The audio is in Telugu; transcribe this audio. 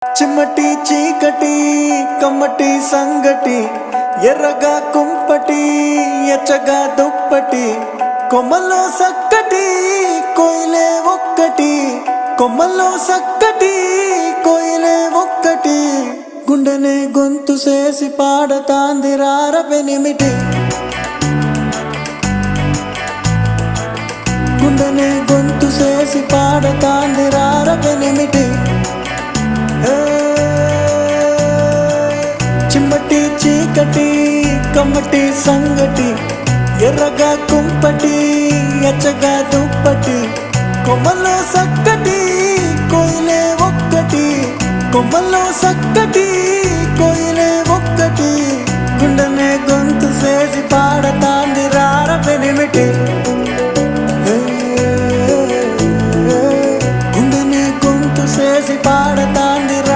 చిమ్మటి చీకటి కమ్మటి సంగటి ఎర్రగా కుంపటి ఎచ్చగా దుప్పటి కొమ్మల్లో సక్కటి కోయిలే ఒక్కటి కొమ్మల్లో సక్కటి కోయిలే ఒక్కటి గుండెనే గొంతు చేసి పాడతాంది రారపెనిమిటి గుండెనే గొంతు చేసి పాడతాంది రారపెనిమిటి చిమ్మటి చీకటి కమ్మటి సంగటి ఎర్రగా కుంపటి ఎచ్చగా దుప్పటి కొమ్మల్లో సక్కటి కోయిలే ఒక్కటి కొమ్మల్లో సక్కటి కోయిలే ఒక్కటి గుండెనే గొంతు చేసి పాడతాంది రారపెనిమిటి